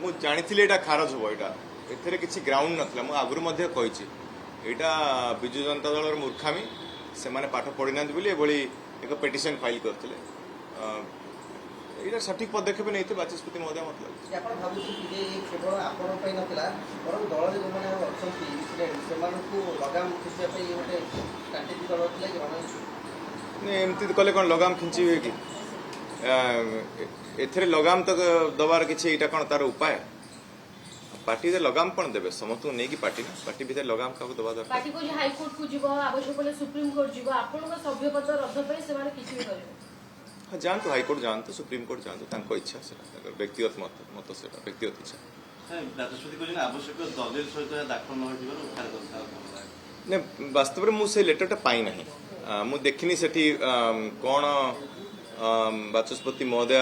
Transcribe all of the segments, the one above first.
ମୁଁ ଜାଣିଥିଲି ଏଇଟା ଖାରଜ ହେବ ଏଇଟା ଏଥିରେ କିଛି ଗ୍ରାଉଣ୍ଡ ନଥିଲା ମୁଁ ଆଗରୁ ମଧ୍ୟ କହିଛି ଏଇଟା ବିଜୁ ଜନତା ଦଳର ମୂର୍ଖାମୀ ସେମାନେ ପାଠ ପଢ଼ିନାହାନ୍ତି ବୋଲି ଏଭଳି ଏକ ପିଟିସନ ଫାଇଲ କରିଥିଲେ ଏଇଟା ସଠିକ ପଦକ୍ଷେପ ନେଇଥିଲେ ବାଚସ୍ପତି ମହୋଦୟ ମତେ ଲାଗୁଛି ଆପଣ ଭାବୁଛନ୍ତି ଯେ କେବଳ ଆପଣଙ୍କ ପାଇଁ ନଥିଲା ବରଂ ଦଳରେ ଯେଉଁମାନେ ଅଛନ୍ତି ସେମାନଙ୍କୁ ଲଗାମ ଖିଞ୍ଚିବା ପାଇଁ ଗୋଟେ ଷ୍ଟ୍ରାଟେଜି ଦଳ ଥିଲା କି ଏମିତି କଲେ କ'ଣ ଲଗାମ ଖିଞ୍ଚିବେ କି ଏଥିରେ ଲଗାମ ତ ଦେବାର କିଛି ଏଇଟା କ'ଣ ତାର ଉପାୟ ପାର୍ଟିରେ ଲଗାମ କ'ଣ ଦେବେ ସମସ୍ତଙ୍କୁ ନେଇକି ପାର୍ଟି ଭିତରେ ଲଗାମ କାହାକୁ ଦେବା ଦରକାର ପାର୍ଟି କହୁଛି ହାଇକୋର୍ଟକୁ ଯିବ ଆବଶ୍ୟକ ହେଲେ ସୁପ୍ରିମକୋର୍ଟ ଯିବ ଆପଣଙ୍କ ସଭ୍ୟପଦ ରଦ୍ଦ ପାଇଁ ସେମାନେ କିଛି ବି କରିବେ ହଁ ଯାଆନ୍ତୁ ହାଇକୋର୍ଟ ଯାଆନ୍ତୁ ସୁପ୍ରିମକୋର୍ଟ ଯାଆନ୍ତୁ ତାଙ୍କ ଇଚ୍ଛା ସେଟା ତାଙ୍କର ବ୍ୟକ୍ତିଗତ ମତ ସେଟା ବ୍ୟକ୍ତିଗତ ଇଚ୍ଛା ବାଚସ୍ପତି କହିଛନ୍ତି ଆବଶ୍ୟକ ଦଲିଲ ସହିତ ଦାଖଲ ନ ହୋଇଥିବାରୁ ଉଦ୍ଧାର କରିଥାଉ ନା ବାସ୍ତବରେ ମୁଁ ସେ ଲେଟରଟା ପାଇନାହିଁ ମୁଁ ଦେଖିନି ସେଠି କ'ଣ ବାଚସ୍ପତି ମହୋଦୟ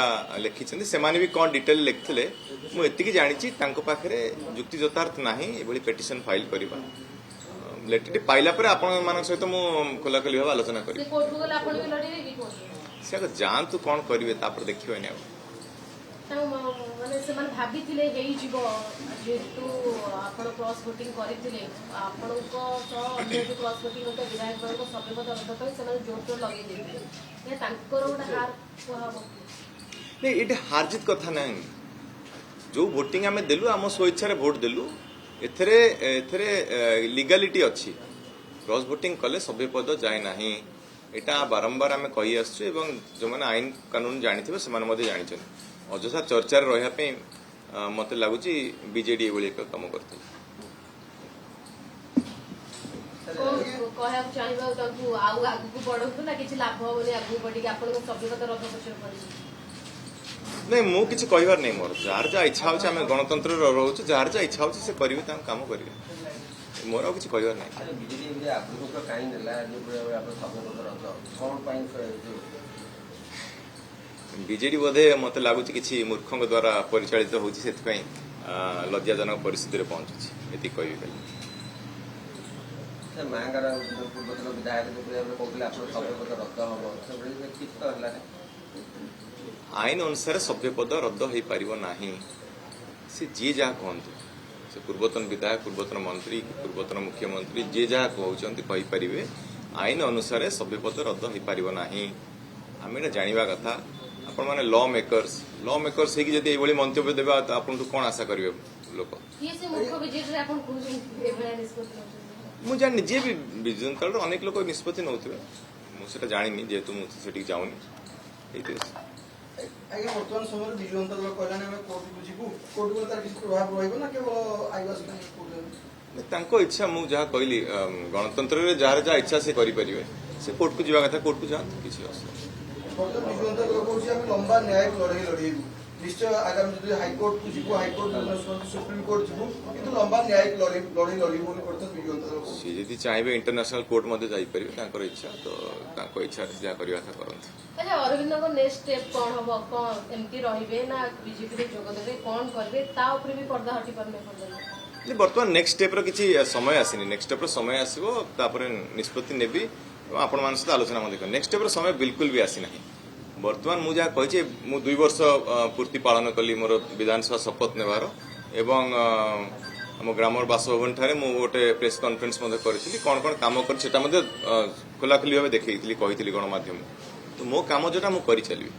ଲେଖିଛନ୍ତି ସେମାନେ ବି କ'ଣ ଡିଟେଲ ଲେଖିଥିଲେ ମୁଁ ଏତିକି ଜାଣିଛି ତାଙ୍କ ପାଖରେ ଯୁକ୍ତି ଯଥାର୍ଥ ନାହିଁ ଏଭଳି ପିଟିସନ ଫାଇଲ କରିବା ଲେଟରଟି ପାଇଲା ପରେ ଆପଣମାନଙ୍କ ସହିତ ମୁଁ ଖୋଲାଖୋଲି ଭାବେ ଆଲୋଚନା କରିବି ସେ ଆଗ ଯାଆନ୍ତୁ କ'ଣ କରିବେ ତାପରେ ଦେଖିବେନି ଆଉ ମାନେ ସେମାନେ ଭାବିଥିଲେ ହେଇଯିବ ଯେହେତୁ ଆପଣ କ୍ରସ୍ ଭୋଟିଂ କରିଥିଲେ ଆପଣଙ୍କ ସହ ଅନ୍ୟ ଯୋଉ କ୍ରସ୍ ଭୋଟିଂ କରୁଥିବା ବିଧାୟକଙ୍କ ସଭ୍ୟପଦ ରଦ୍ଦ ପାଇଁ ସେମାନେ ଜୋର ଜୋର ଲଗେଇ ଦେଇଥିଲେ ତାଙ୍କର ଗୋଟେ ହାର କୁହାହବ ନାଇଁ ଏଇଟା ହାରଜିତ କଥା ନାହିଁ ଯୋଉ ଭୋଟିଂ ଆମେ ଦେଲୁ ଆମ ସ୍ୱଇଚ୍ଛାରେ ଭୋଟ ଦେଲୁ ଏଥିରେ ଲିଗାଲିଟି ଅଛି କ୍ରସ୍ ଭୋଟିଂ କଲେ ସଭ୍ୟପଦ ଯାଏ ନାହିଁ ଏଇଟା ବାରମ୍ବାର ଆମେ କହି ଆସୁଛୁ ଏବଂ ଯେଉଁମାନେ ଆଇନ କାନୁନ ଜାଣିଥିବେ ସେମାନେ ମଧ୍ୟ ଜାଣିଛନ୍ତି ଅଯଥା ଚର୍ଚ୍ଚାରେ ରହିବା ପାଇଁ ମତେ ଲାଗୁଛି ବିଜେଡି ଏଭଳି ଏକ କାମ କରିଥିଲେ କହିବାକୁ ଚାହିଁବା ତାଙ୍କୁ ଆଉ ଆଗକୁ ବଢନ୍ତୁ ନା କିଛି ଲାଭ ହବନି ଆଗକୁ ବଢିକି ଆପଣଙ୍କ ସଭ୍ୟପଦ ରଦ୍ଦ ପଛରେ ପଡିଛି ନାଇଁ ମୁଁ କିଛି କହିବାର ନାହିଁ ମୋର ଯାହାର ଯାହା ଇଚ୍ଛା ହଉଛି ଆମେ ଗଣତନ୍ତ୍ରରେ ରହୁଛୁ ଯାହାର ଯାହା ଇଚ୍ଛା ହଉଛି ସେ କରିବେ ତାଙ୍କ କାମ କରିବେ ମୋର ଆଉ କିଛି କହିବାର ନାହିଁ ବିଜେଡି ବୋଧେ ମତେ ଲାଗୁଛି କିଛି ମୂର୍ଖଙ୍କ ଦ୍ୱାରା ପରିଚାଳିତ ହଉଛି ସେଥିପାଇଁ ଲଜ୍ଜାଜନକ ପରିସ୍ଥିତିରେ ପହଞ୍ଚୁଛି ଏତିକି କହିବି ଖାଲି ଆଇନ ଅନୁସାରେ ସଭ୍ୟପଦ ରଦ୍ଦ ହୋଇପାରିବ ନାହିଁ ସେ ଯିଏ ଯାହା କୁହନ୍ତୁ ସେ ପୂର୍ବତନ ବିଧାୟକ ପୂର୍ବତନ ମନ୍ତ୍ରୀ ପୂର୍ବତନ ମୁଖ୍ୟମନ୍ତ୍ରୀ ଯିଏ ଯାହା କହୁଛନ୍ତି କହିପାରିବେ ଆଇନ ଅନୁସାରେ ସଭ୍ୟପଦ ରଦ୍ଦ ହୋଇପାରିବ ନାହିଁ ଆମେ ଏଇଟା ଜାଣିବା କଥା ଆପଣମାନେ ଲ ମେକର୍ସ ହେଇକି ଯଦି ଏଇଭଳି ମନ୍ତବ୍ୟ ଦେବେ ଆପଣଙ୍କୁ କ'ଣ ଆଶା କରିବେ ଲୋକ ମୁଁ ଜାଣିନି ଯିଏ ବି ବିଜୁ ଜନତା ଦଳର ଅନେକ ଲୋକ ନିଷ୍ପତ୍ତି ନେଉଥିବେ ମୁଁ ସେଟା ଜାଣିନି ଯେହେତୁ ମୁଁ ସେଠିକି ଯାଉନି ଆଜ୍ଞା ବର୍ତ୍ତମାନ ସମୟରେ ବିଜୁ ଜନତା ଦଳ କହିଲାଣି ଆମେ କୋର୍ଟକୁ ଯିବୁ କୋର୍ଟକୁ ତାର କିଛି ପ୍ରଭାବ ରହିବ ନା କେବଳ ଆଦିବାସୀ ତାଙ୍କ ଇଚ୍ଛା ମୁଁ ଯାହା କହିଲି ଗଣତନ୍ତ୍ରରେ ଯାହାର ଯାହା ଇଚ୍ଛା ସେ କରିପାରିବେ ସେ କୋର୍ଟକୁ ଯିବା କଥା କୋର୍ଟକୁ ଯାଆନ୍ତୁ କିଛି ଅସୁବିଧା ବିଜୁ ଜନତା ଦଳ କହୁଛି ଆମେ ଲମ୍ବା ନ୍ୟାୟିକ ଲଢେଇ ଲଢେଇବୁ ନିଶ୍ଚୟ ଆଗାମୀ ଯଦି ହାଇକୋର୍ଟକୁ ଯିବୁ ହାଇକୋର୍ଟ ସୁପ୍ରିମକୋର୍ଟ ଯିବୁ କିନ୍ତୁ ଲମ୍ବା ନ୍ୟାୟିକ ଲଢେଇ ଲଢିବୁ ବୋଲି କରୁଛନ୍ତି ବିଜୁ ଜନତା ଦଳ ସେ ଯଦି ଚାହିଁବେ ଇଣ୍ଟରନ୍ୟାସନାଲ କୋର୍ଟ ମଧ୍ୟ ଯାଇପାରିବେ ତାଙ୍କର ଇଚ୍ଛା ତ ତାଙ୍କ ଇଚ୍ଛାରେ ଯାହା କରିବା କଥା କରନ୍ତୁ ଅରବିନ୍ଦଙ୍କ ନେକ୍ସଟ ଷ୍ଟେପ୍ କ'ଣ ହବ କ'ଣ ଏମିତି ରହିବେ ନା ବିଜେପିରେ ଯୋଗ ଦେବେ କ'ଣ କରିବେ ତା ଉପରେ ବି ପର୍ଦ୍ଦା ହଟି ପାରୁନି ବର୍ତ୍ତମାନ ନେକ୍ସଟ ଷ୍ଟେପ୍ର କିଛି ସମୟ ଆସିନି ନେକ୍ସଟ ଷ୍ଟେପ୍ର ସମୟ ଆସିବ ତାପରେ ନିଷ୍ପତ୍ତି ନେବି ଏବଂ ଆପଣମାନଙ୍କ ସହିତ ଆଲୋଚନା ମଧ୍ୟ କରିବି ନେକ୍ସଟ ଷ୍ଟେପ୍ର ସମୟ ବିଲକୁଲ ବି ଆସିନାହିଁ ବର୍ତ୍ତମାନ ମୁଁ ଯାହା କହିଛି ମୁଁ 2 ବର୍ଷ ପୂର୍ତ୍ତି ପାଳନ କଲି ମୋର ବିଧାନସଭା ଶପଥ ନେବାର ଏବଂ ଆମ ଗ୍ରାମର ବାସଭବନଠାରେ ମୁଁ ଗୋଟେ ପ୍ରେସ୍ କନଫରେନ୍ସ ମଧ୍ୟ କରିଥିଲି କ'ଣ କ'ଣ କାମ କରିଛି ସେଟା ମଧ୍ୟ ଖୋଲାଖୋଲି ଭାବେ ଦେଖେଇଥିଲି କହିଥିଲି ଗଣମାଧ୍ୟମ ତ ମୋ କାମ ଯୋଉଟା ମୁଁ କରିଚାଲିବି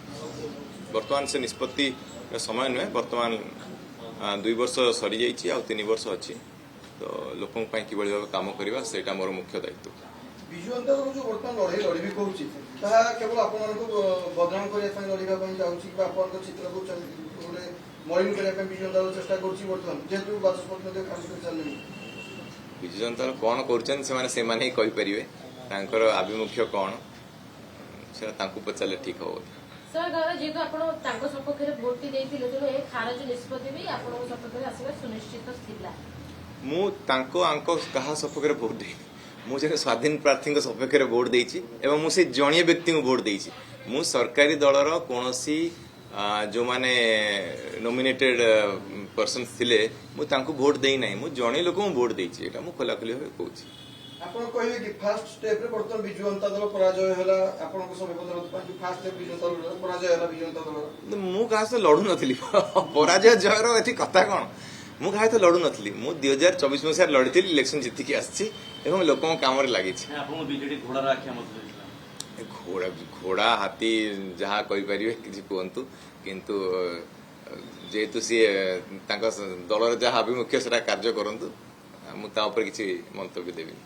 ବର୍ତ୍ତମାନ ସେ ନିଷ୍ପତ୍ତି ସମୟ ନୁହେଁ ବର୍ତ୍ତମାନ 2 ବର୍ଷ ସରିଯାଇଛି ଆଉ 3 ବର୍ଷ ଅଛି ତ ଲୋକଙ୍କ ପାଇଁ କିଭଳି ଭାବେ କାମ କରିବା ସେଇଟା ମୋର ମୁଖ୍ୟ ଦାୟିତ୍ୱ ବିଜୁ ଜନତା ଦଳ ଯୋଉ ବର୍ତ୍ତମାନ ଲଢେଇ ଲଢିବି କହୁଛି ତାହା କେବଳ ଆପଣମାନଙ୍କୁ ବଦନାମ କରିବା ପାଇଁ ଲଢିବା ପାଇଁ ଯାଉଛି କିମ୍ବା ଆପଣଙ୍କ ଚିତ୍ରକୁ ଗୋଟେ ମଳିନ କରିବା ପାଇଁ ବିଜୁ ଜନତା ଦଳ ଚେଷ୍ଟା କରୁଛି ବର୍ତ୍ତମାନ ଯେହେତୁ ବାଚସ୍ପତି ମଧ୍ୟ ଖାରଜ କରି ଚାଲିଲେଣି ବିଜୁ ଜନତା ଦଳ କ'ଣ କରୁଛନ୍ତି ସେମାନେ ହିଁ କହିପାରିବେ ତାଙ୍କର ଆଭିମୁଖ୍ୟ କ'ଣ ସେଟା ତାଙ୍କୁ ପଚାରିଲେ ଠିକ ହବ ଯେହେତୁ ଆପଣ ତାଙ୍କ ସପକ୍ଷରେ ଭୋଟ ଦେଇଥିଲେ ତେଣୁ ଏ ଖାରଜ ନିଷ୍ପତ୍ତି ବି ଆପଣଙ୍କ ସପକ୍ଷରେ ଆସିବା ସୁନିଶ୍ଚିତ ଥିଲା ମୁଁ ତାଙ୍କ କାହା ସପକ୍ଷରେ ଭୋଟ ଦେଇନି ମୁଁ ଜଣେ ସ୍ୱାଧୀନ ପ୍ରାର୍ଥୀଙ୍କ ସପକ୍ଷରେ ଭୋଟ ଦେଇଛି ଏବଂ ମୁଁ ସେ ଜଣିଏ ବ୍ୟକ୍ତିଙ୍କୁ ଭୋଟ ଦେଇଛି ମୁଁ ସରକାରୀ ଦଳର କୌଣସି ଯେଉଁମାନେ ନୋମିନେଟେଡ୍ ପର୍ସନ୍ସ ଥିଲେ ମୁଁ ତାଙ୍କୁ ଭୋଟ ଦେଇନାହିଁ ମୁଁ ଜଣେ ଲୋକଙ୍କୁ ଭୋଟ ଦେଇଛି ଏଇଟା ମୁଁ ଖୋଲାଖୋଲି ଭାବେ କହୁଛି ଆପଣ କହିବେ କି ଫାଷ୍ଟ ଷ୍ଟେପରେ ବର୍ତ୍ତମାନ ବିଜୁ ଜନତା ଦଳ ପରାଜୟ ହେଲା ଆପଣଙ୍କ ସଭ୍ୟପଦ ପାଇଁ ଫାଷ୍ଟ ଷ୍ଟେପ ବିଜୁ ଜନତା ଦଳ ପରାଜୟ ହେଲା ବିଜୁ ଜନତା ଦଳର ମୁଁ କାହା ସହିତ ଲଢୁ ନଥିଲି ପରାଜୟ ଜୟର ଏଠି କଥା କଣ ମୁଁ କାହା ସହିତ ଲଢୁ ନଥିଲି ମୁଁ 2024 ମସିହାରେ ଲଢିଥିଲି ଇଲେକ୍ସନ ଜିତିକି ଆସିଛି ଏବଂ ଲୋକଙ୍କ କାମରେ ଲାଗିଛି ଆପଣଙ୍କୁ ବିଜେଡି ଘୋଡ଼ାର ଆଖ୍ୟା ମଧ୍ୟ ଦେଇଥିଲା ଘୋଡ଼ା ହାତୀ ଯାହା କହିପାରିବେ କିଛି କୁହନ୍ତୁ କିନ୍ତୁ ଯେହେତୁ ସିଏ ତାଙ୍କ ଦଳର ଯାହା ଆଭିମୁଖ୍ୟ ସେଟା କାର୍ଯ୍ୟ କରନ୍ତୁ ମୁଁ ତା ଉପରେ କିଛି ମନ୍ତବ୍ୟ ଦେବିନି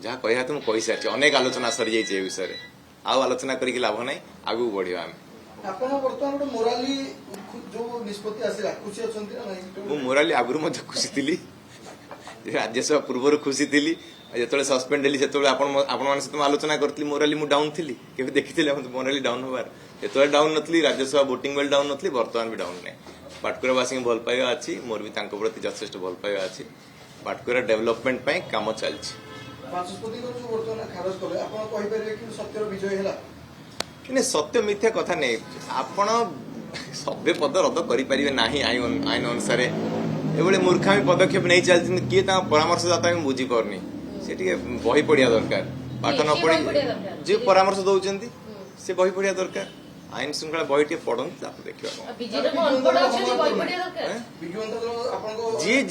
ଯାହା କହିବା ତ ମୁଁ କହିସାରିଛି ଅନେକ ଆଲୋଚନା ସରିଯାଇଛି ଏ ବିଷୟରେ ଆଉ ଆଲୋଚନା କରିକି ଲାଭ ନାହିଁ ଆଗକୁ ବଢିବା ଆମେ ଆପଣ ବର୍ତ୍ତମାନ ଗୋଟେ ମୋରାଲି ଯୋଉ ନିଷ୍ପତ୍ତି ଆସିଲା ଖୁସି ଅଛନ୍ତି ନା ନାହିଁ ମୁଁ ମୋରାଲି ଆଗରୁ ମଧ୍ୟ ଖୁସି ଥିଲି ରାଜ୍ୟସଭା ପୂର୍ବରୁ ଖୁସି ଥିଲି ଯେତେବେଳେ ସସ୍ପେଣ୍ଡ ହେଲି ସେତେବେଳେ ଆପଣମାନଙ୍କ ସହିତ ମୁଁ ଆଲୋଚନା କରିଥିଲି ମୋରାଲି ମୁଁ ଡାଉନ୍ ଥିଲି କେବେ ଦେଖିଥିଲେ ମୋରାଲି ଡାଉନ୍ ହବାର ଯେତେବେଳେ ଡାଉନ୍ ନଥିଲି ରାଜ୍ୟସଭା ଭୋଟିଂ ବେଳେ ଡାଉନ୍ ନଥିଲି ବର୍ତ୍ତମାନ ବି ଡାଉନ୍ ନାହିଁ ପାଟକୁରାବାସୀଙ୍କୁ ଭଲ ପାଇବା ଅଛି ମୋର ବି ତାଙ୍କ ପ୍ରତି ଯଥେଷ୍ଟ ଭଲ ପାଇବା ଅଛି ପାଟକୁରା ଡେଭଲପମେଣ୍ଟ ପାଇଁ କାମ ଚାଲିଛି ବାଚସ୍ପତିଙ୍କର ଯୋଉ ବର୍ତ୍ତମାନ ଖାରଜ କଲେ ଆପଣ କହିପାରିବେ କି ସତ୍ୟର ବିଜୟ ହେଲା କିନ୍ତୁ ସତ୍ୟ ମିଥ୍ୟା କଥା ନେଇ ଆପଣ ସଭ୍ୟ ପଦ ରଦ୍ଦ କରିପାରିବେ ନାହିଁ ଆଇନ ଅନୁସାରେ ଏଭଳି ମୂର୍ଖାମୀ ପଦକ୍ଷେପ ନେଇ ଚାଲିଛନ୍ତି କିଏ ତାଙ୍କ ପରାମର୍ଶଦାତା ମୁଁ ବୁଝିପାରୁନି ସେ ଟିକେ ବହି ପଢିବା ଦରକାର ପାଠ ନ ପଢି ଯିଏ ପରାମର୍ଶ ଦଉଛନ୍ତି ସେ ବହି ପଢିବା ଦରକାର ଆଇନ ଶୃଙ୍ଖଳା ବହି ଟିକେ ପଢନ୍ତୁ ତାପରେ ଦେଖିବା କଣ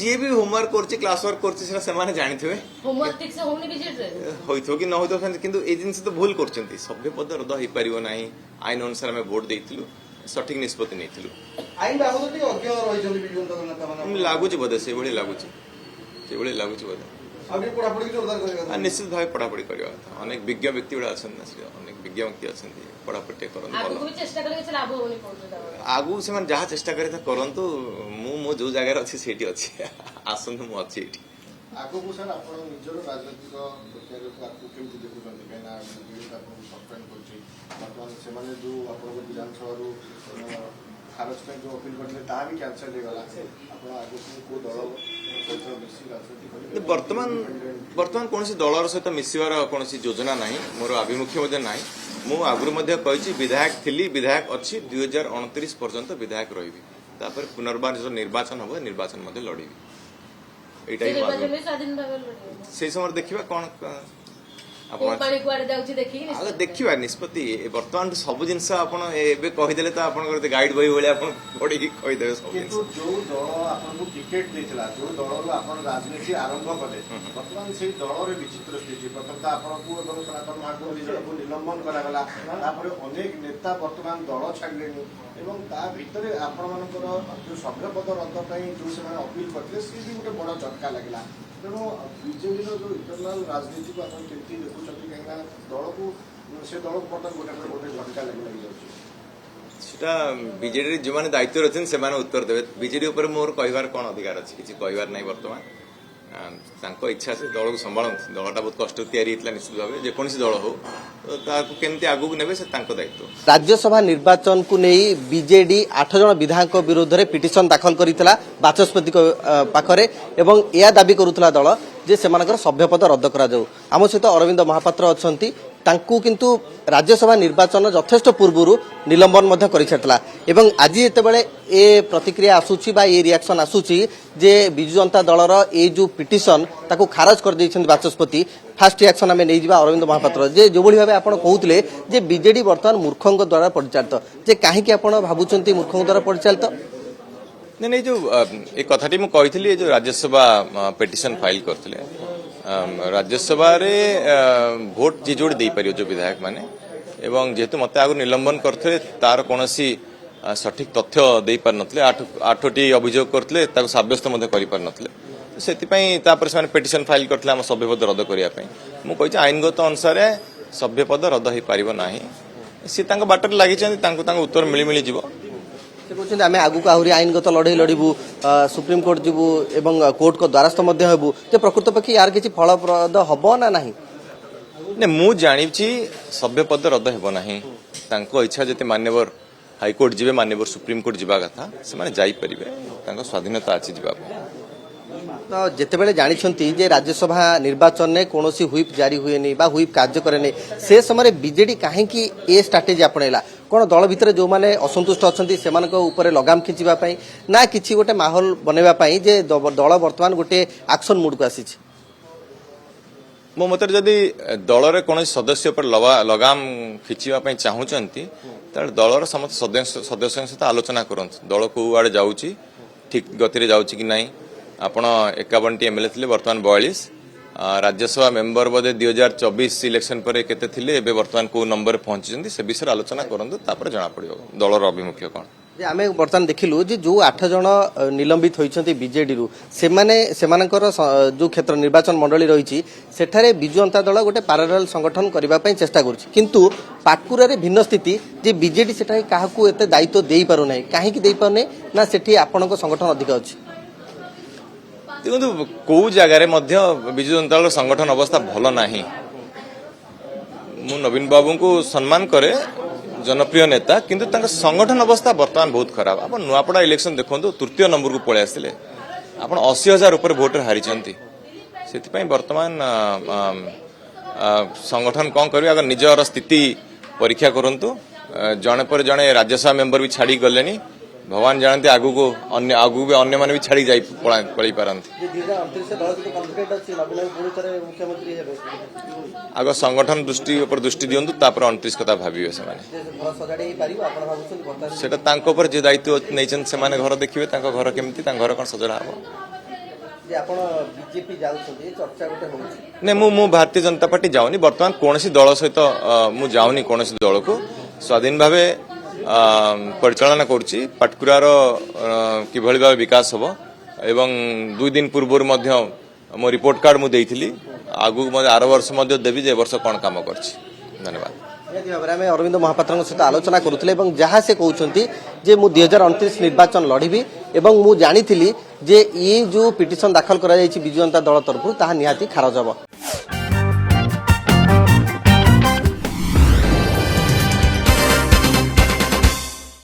ଯିଏ ବି ହୋମୱାର୍କ କରୁଛି କ୍ଲାସ ୱାର୍କ କରୁଛି ସେଟା ସେମାନେ ଜାଣିଥିବେ ହୋଇଥିବ କି ନ ହୋଇଥିବ କିନ୍ତୁ ଏଇ ଜିନିଷ ତ ଭୁଲ କରୁଛନ୍ତି ସଭ୍ୟ ପଦ ରଦ୍ଦ ହେଇପାରିବ ନାହିଁ ଆଇନ ଅନୁସାରେ ଆମେ ଭୋଟ ଦେଇଥିଲୁ ସଠିକ ନିଷ୍ପତ୍ତି ନେଇଥିଲୁ ଲାଗୁଛି ବୋଧେ ସେଇଭଳି ଲାଗୁଛି ବୋଧେ ନିଶ୍ଚିତ ଭାବେ ପଢାପଢି କରିବା କଥା ଅନେକ ବିଜ୍ଞ ବ୍ୟକ୍ତି ଗୁଡା ଅଛନ୍ତି ନା ଅନେକ ବିଜ୍ଞ ବ୍ୟକ୍ତି ଅଛନ୍ତି ପଢାପଢି ଟିକେ କରନ୍ତୁ ଆଗକୁ ସେମାନେ ଯାହା ଚେଷ୍ଟା କରି କରନ୍ତୁ ମୁଁ ମୋ ଯୋଉ ଜାଗାରେ ଅଛି ସେଇଠି ଅଛି ଆସନ୍ତୁ ମୁଁ ଅଛି ଏଇଠି ଆଗକୁ ସାର୍ ଆପଣ ନିଜର ରାଜନୈତିକ ପ୍ରକ୍ରିୟାକୁ ଆଗକୁ କେମିତି ଦେଖୁଛନ୍ତି କାହିଁକିନା ଆପଣଙ୍କୁ ସସ୍ପେଣ୍ଡ କରୁଛି ବର୍ତ୍ତମାନ ସେମାନେ ଯୋଉ ଆପଣଙ୍କ ବିଧାନସଭାରୁ ଖାରଜ ପାଇଁ ଯୋଉ ଅପିଲ କରିଥିଲେ ତାହା ବି କ୍ୟାନସଲ ହେଇଗଲା ଆପଣ ଆଗକୁ କୋଉ ଦଳ ସହିତ ମିଶି ରାଜନୀତି କରିବେ ବର୍ତ୍ତମାନ କୌଣସି ଦଳର ସହିତ ମିଶିବାର କୌଣସି ଯୋଜନା ନାହିଁ ମୋର ଆଭିମୁଖ୍ୟ ମଧ୍ୟ ନାହିଁ ମୁଁ ଆଗରୁ ମଧ୍ୟ କହିଛି ବିଧାୟକ ଥିଲି ବିଧାୟକ ଅଛି 2029 ପର୍ଯ୍ୟନ୍ତ ବିଧାୟକ ରହିବି ତାପରେ ପୁନର୍ବାର ଯୋଉ ନିର୍ବାଚନ ହବ ନିର୍ବାଚନ ମଧ୍ୟ ଲଢିବି ଏଇଟା ସେଇ ସମୟରେ ଦେଖିବା କଣ ଦେଖିବା ନିଷ୍ପତ୍ତି ବର୍ତ୍ତମାନ ସବୁ ଜିନିଷ ଆପଣ ଏବେ କହିଦେଲେ ତ ଆପଣଙ୍କର ଗାଇଡ ବହି ଭଳିଆ ଆପଣ ପଢିକି କହିଦେବେ ସବୁ କିନ୍ତୁ ଯୋଉ ଦଳ ଆପଣଙ୍କୁ ଟିକେଟ ଦେଇଥିଲା ଯୋଉ ଦଳରୁ ଆପଣ ରାଜନୀତି ଆରମ୍ଭ କଲେ ବର୍ତ୍ତମାନ ସେଇ ଦଳରେ ବିଚିତ୍ର ସ୍ଥିତି ପ୍ରଥମତଃ ଆପଣଙ୍କୁ ଏବଂ ସନାତନ ମହାକୁଡ଼ ଦି ଜଣଙ୍କୁ ନିଲମ୍ବନ କରାଗଲା ତାପରେ ଅନେକ ନେତା ବର୍ତ୍ତମାନ ଦଳ ଛାଡ଼ିଲେଣି ଏବଂ ତା ଭିତରେ ଆପଣମାନଙ୍କର ଯୋଉ ସଭ୍ୟପଦ ରଦ୍ଦ ପାଇଁ ଯୋଉ ସେମାନେ ଅପିଲ କରିଥିଲେ ସିଏ ବି ଗୋଟେ ବଡ ଝଟକା ଲାଗିଲା ତେଣୁ ବିଜେଡିର ଯୋଉ ଇଣ୍ଟରନାଲ ରାଜନୀତିକୁ ଆପଣ କେମିତି ଦେଖୁଛନ୍ତି କାହିଁକିନା ଦଳକୁ ସେ ଦଳକୁ ବର୍ତ୍ତମାନ ଗୋଟେ ଝଟକା ଲାଗିଯାଉଛି ସେଟା ବିଜେଡିରେ ଯେଉଁମାନେ ଦାୟିତ୍ୱରେ ଅଛନ୍ତି ସେମାନେ ଉତ୍ତର ଦେବେ ବିଜେଡି ଉପରେ ମୋର କହିବାର କଣ ଅଧିକାର ଅଛି କିଛି କହିବାର ନାହିଁ ବର୍ତ୍ତମାନ ତାଙ୍କ ଇଚ୍ଛା ସେ ଦଳକୁ ସମ୍ଭାଳନ୍ତି ଦଳଟା ବହୁତ କଷ୍ଟ ତିଆରି ହେଇଥିଲା ନିଶ୍ଚିତ ଭାବେ ଯେକୌଣସି ଦଳ ହଉ ତାକୁ କେମିତି ଆଗକୁ ନେବେ ସେ ତାଙ୍କ ଦାୟିତ୍ୱ राज्यसभा निर्वाचन को नहीं बीजेडी 8 जन विधायक विरोध में पिटिशन दाखल करथिला बाचस्पति पाखरे एवं या दाबी करुथला दल जे सेमानकर सभ्यपद रद्द करा जाऊ आम सहित अरविंद महापात्र अछंती तांकू किंतु राज्यसभा निर्वाचन यथेष्ट पूर्व निलंबन मध्य करिछतला एवं आज जेतेबेले ए प्रतिक्रिया आसुची बा ए रिएक्शन आसुची जे बिजु जनता दलर ए जो पिटिशन ताकू खारज कर दैछन्ती बाचस्पति फास्ट रिएक्शन आम नहीं जा अरविंद महापात्र जे जो भली भाबे आपण कहउतले जे बीजेडी वर्तमान मूर्खंक द्वारा परिचालित जे काहे कि आपण भाबुचंती मूर्खंक द्वारा परिचालित नहीं जो ए कथाटी मु कहिथिली जो राज्यसभा पिटिशन फाइल करथिले राज्यसभा रे भोट जे जोड़ दे पारियो जो विधायक माने एवं जेहेतु मते आगु निलंबन करथे तार कोनोसी सठिक तथ्य दे पार नथले आठटी अभियोग करथले ताको साब्यस्त मध्ये करि पार नथले सेतिपई तापर से पिटिशन फाइल करथले हम सभ्यपद रद्द करिया पई मु कहिछि आईनगत अनुसार सभ्यपद रद्द होई पारिबो नाही से तांको बाटर लागि छथि तांको उत्तर मिली जिवो से कहते आम आगू आहरी आईनगत लड़े लड़बू सुप्रीम कोर्ट जीवु एवं कोर्ट को द्वारस्थ हेबू तो प्रकृत पक्षी यार किसी फलप्रद हम ना नहीं मु जानी सभ्यपद रद्द हेब नाही तांको इच्छा जति मान्यवर हाईकोर्ट जीवे मान्यवर सुप्रीम कोर्ट जीवा कथा से जापर स्वाधीनता अच्छी जीवा तो जितेबाला जानी जे राज्यसभा निर्वाचन में कौन हुईप जारी हुए हुईप कार्य करे से समय बीजेडी कहीं ए स्ट्राटेजी आपणला कौन दल भितर जो मैंने असंतुष्ट अच्छा से लगाम खिंचापी ना कि गोटे माहौल बनवाई जे दल बर्तमान गोटे एक्शन मुड को आसी ମୋ ମତରେ ଯଦି ଦଳରେ କୌଣସି ସଦସ୍ୟ ଉପରେ ଲଗାମ ଖିଚିବା ପାଇଁ ଚାହୁଁଛନ୍ତି ତାହେଲେ ଦଳର ସମସ୍ତ ସଦସ୍ୟଙ୍କ ସହିତ ଆଲୋଚନା କରନ୍ତୁ ଦଳ କୋଉ ଆଡେ ଯାଉଛି ଠିକ ଗତିରେ ଯାଉଛି କି ନାହିଁ ଆପଣ 51ଟି ଏମଏଲଏ ଥିଲେ ବର୍ତ୍ତମାନ 42 राज्यसभा मेंबर बोधे 2024 इलेक्शन पर केते थिले एबे वर्तमान को नंबर पहुंचीଛନ୍ତି से विषय आलोचना करंतु तापर जाना पड़ियो दलर अभिमुख्य कोन जे आमे वर्तमान देखिलु जे जो 8 जण निलंबित होइछन्ती बीजेडी रु सेमानकर जो क्षेत्र निर्वाचन मंडली रहिछि सेठारे बिजु जनता दल गोटे पैरेलल संगठन करिबा पई चेष्टा करूछि किंतु पाटकुरा रे भिन्न स्थिति जे बीजेडी सेठारे काहाकू एते दायित्व देई पारु नै काहे कि देई पारने ना सेठी आपनको संगठन अधिक अछि देखो कौ जगार विजु जनता दल संगठन अवस्था भल नाही मु नवीन बाबू को सम्मान करे जनप्रिय नेता किंतु तांका संगठन अवस्था वर्तमान बहुत खराब आप नुआपड़ा इलेक्शन देखो तृतीय नंबर को पळे आसिले आप 80,000 ऊपर भोटर हारी से वर्तमान संगठन कौन कर अगर निजर स्थिति परीक्षा करंतु जने पर जने राज्यसभा मेंबर भी छाड़ी गले भगवान जानते आगु को आगु भी अन्य माने भी छाड़ी जाई पड़ी पारंती आग संगठन दृष्टि दियंतु तापर 29 कथा भाबियो से माने सेटा तांको पर जे दायित्व नैचन से माने घर देखिबे तांको घर केमती तांको घर कोन सजडा हबो जे आपण बीजेपी जाउछथि चर्चा गोटे होउछि ने मु भारतीय जनता पार्टी जाउनी वर्तमान कोनसी दल सहित मु जाउनी कोनसी दल को स्वाधीन भावे परिचालना करुच्ची पाटकुरार किभଳି भाव विकास हम एवं 2 दिन पूर्व मो रिपोर्ट कार्ड मुझे आगु आर वर्ष देवी जे वर्ष कौन काम कर धन्यवाद आम अरविंद महापात्र सहित आलोचना करुले जहाँ से कहते जे मु 2029 निर्वाचन लड़बी एवं मु जानी जे ये जो पिटिशन दाखल करा बिजु जनता दल तरफ ताहा निहाती खारज हबो।